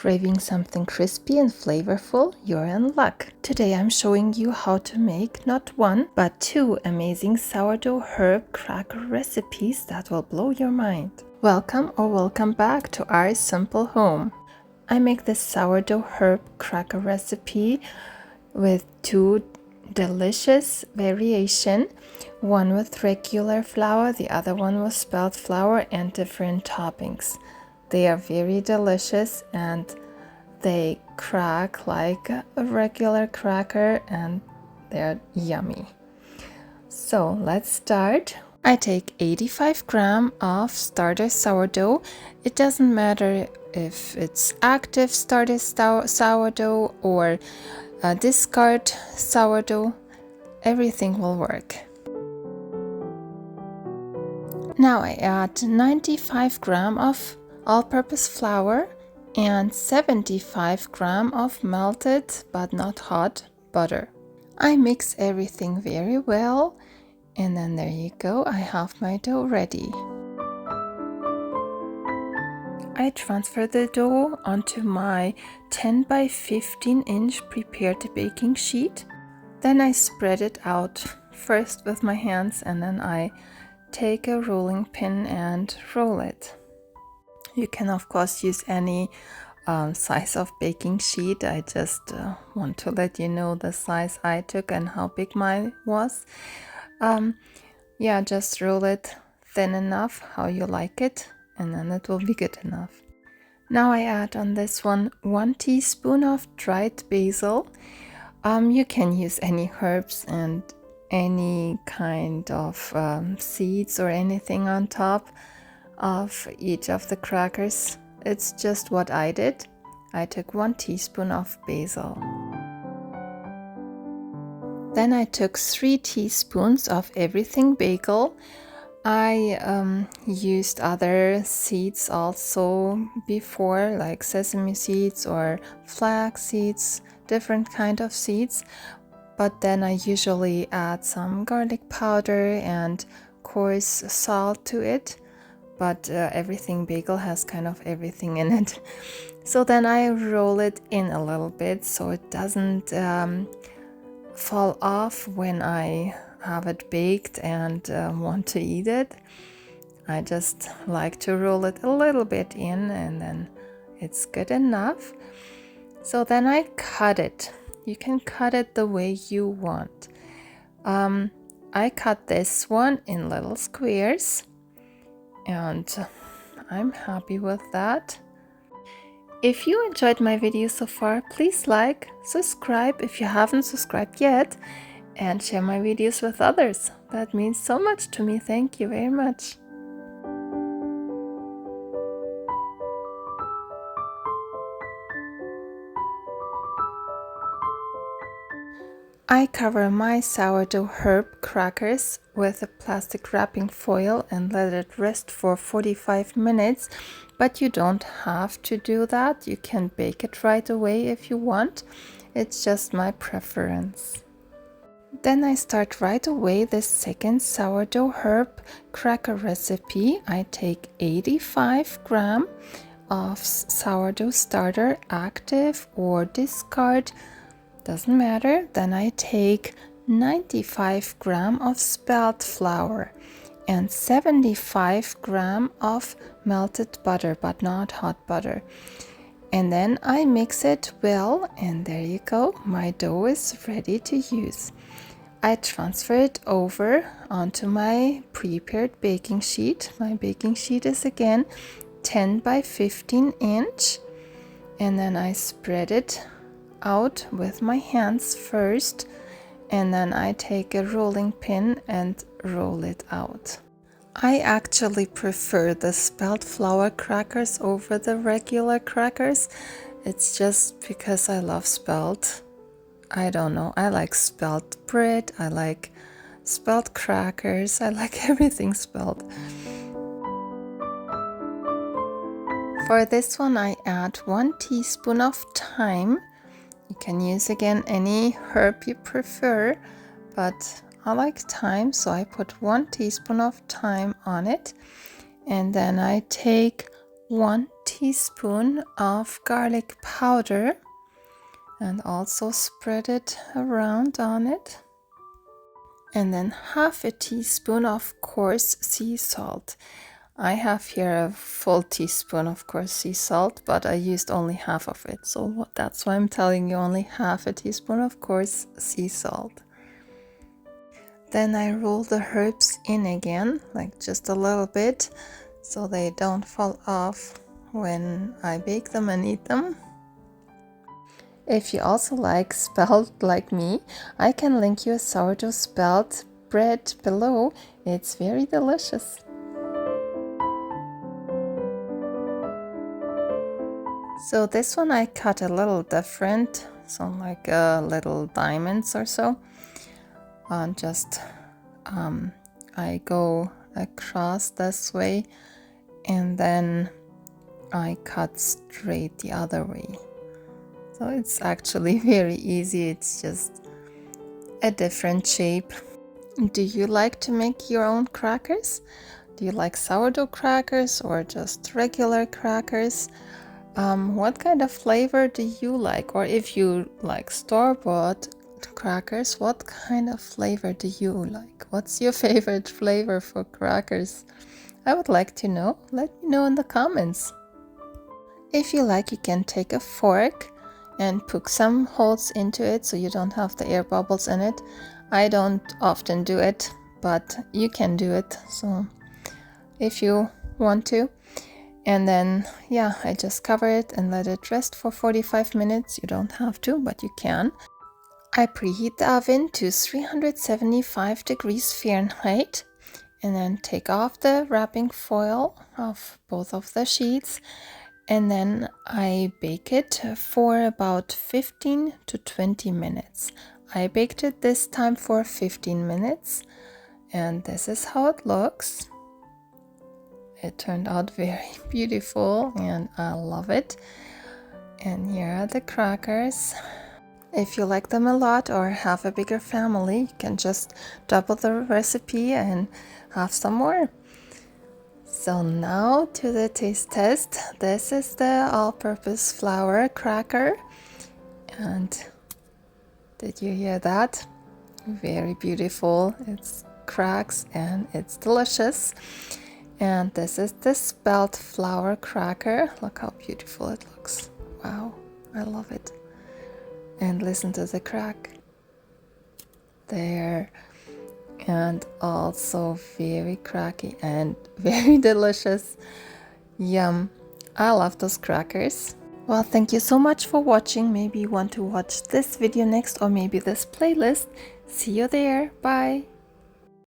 Craving something crispy and flavorful? You're in luck. Today I'm showing you how to make not one, but two amazing sourdough herb cracker recipes that will blow your mind. Welcome back to our simple home. I make this sourdough herb cracker recipe with two delicious variation, one with regular flour, the other one with spelt flour and different toppings. They are very delicious and they crack like a regular cracker and they're yummy. So let's start. I take 85 grams of starter sourdough. It doesn't matter if it's active starter sourdough or discard sourdough, everything will work. Now I add 95 grams of all-purpose flour and 75 grams of melted but not hot butter. I mix everything very well and then there you go, I have my dough ready. I transfer the dough onto my 10 by 15 inch prepared baking sheet. Then I spread it out first with my hands and then I take a rolling pin and roll it. You can of course use any size of baking sheet. I just want to let you know the size I took and how big mine was. Yeah, just roll it thin enough how you like it and then it will be good enough. Now I add on this one 1 teaspoon of dried basil. You can use any herbs and any kind of seeds or anything on top of each of the crackers. It's just what I did. I took 1 teaspoon of basil. Then I took 3 teaspoons of Everything Bagel. I used other seeds also before, like sesame seeds or flax seeds, different kind of seeds. But then I usually add some garlic powder and coarse salt to it. But Everything Bagel has kind of everything in it. So then I roll it in a little bit so it doesn't fall off when I have it baked and want to eat it. I just like to roll it a little bit in and then it's good enough. So then I cut it. You can cut it the way you want. I cut this one in little squares and I'm happy with that. If you enjoyed my video so far, please like, subscribe if you haven't subscribed yet, and share my videos with others. That means so much to me. Thank you very much. I cover my sourdough herb crackers with a plastic wrapping foil and let it rest for 45 minutes, but you don't have to do that. You can bake it right away if you want. It's just my preference. Then I start right away the second sourdough herb cracker recipe. I take 85 grams of sourdough starter, active or discard, doesn't matter. Then I take 95 grams of spelt flour and 75 grams of melted butter, but not hot butter. And then I mix it well and there you go, my dough is ready to use. I transfer it over onto my prepared baking sheet. My baking sheet is again 10 by 15 inch and then I spread it out with my hands first and then I take a rolling pin and roll it out. I actually prefer the spelt flour crackers over the regular crackers. It's just because I love spelt. I don't know, I like spelt bread, I like spelt crackers, I like everything spelt. For this one I add 1 teaspoon of thyme. You can use again any herb you prefer, but I like thyme, so I put 1 teaspoon of thyme on it. And then I take 1 teaspoon of garlic powder and also spread it around on it. And then half a teaspoon of coarse sea salt. I have here a full teaspoon of coarse sea salt, but I used only half of it. So that's why I'm telling you only half a teaspoon of coarse sea salt. Then I roll the herbs in again, like just a little bit, so they don't fall off when I bake them and eat them. If you also like spelt like me, I can link you a sourdough spelt bread below. It's very delicious. So this one I cut a little different, so like little diamonds or so. I go across this way and then I cut straight the other way. So it's actually very easy, it's just a different shape. Do you like to make your own crackers? Do you like sourdough crackers or just regular crackers? What kind of flavor do you like? Or if you like store-bought crackers, what kind of flavor do you like? What's your favorite flavor for crackers? I would like to know. Let me know in the comments. If you like, you can take a fork and poke some holes into it so you don't have the air bubbles in it. I don't often do it, but you can do it, so if you want to. And then, yeah, I just cover it and let it rest for 45 minutes. You don't have to, but you can. I preheat the oven to 375 degrees Fahrenheit and then take off the wrapping foil of both of the sheets. And then I bake it for about 15 to 20 minutes. I baked it this time for 15 minutes, and this is how it looks. It turned out very beautiful and I love it. And here are the crackers. If you like them a lot or have a bigger family, you can just double the recipe and have some more. So now to the taste test. This is the all-purpose flour cracker. And did you hear that? Very beautiful. It's cracks and it's delicious. And this is the Spelt flour cracker. Look how beautiful it looks. Wow, I love it. And listen to the crack. There. And also very cracky and very delicious. Yum. I love those crackers. Well, thank you so much for watching. Maybe you want to watch this video next or maybe this playlist. See you there. Bye.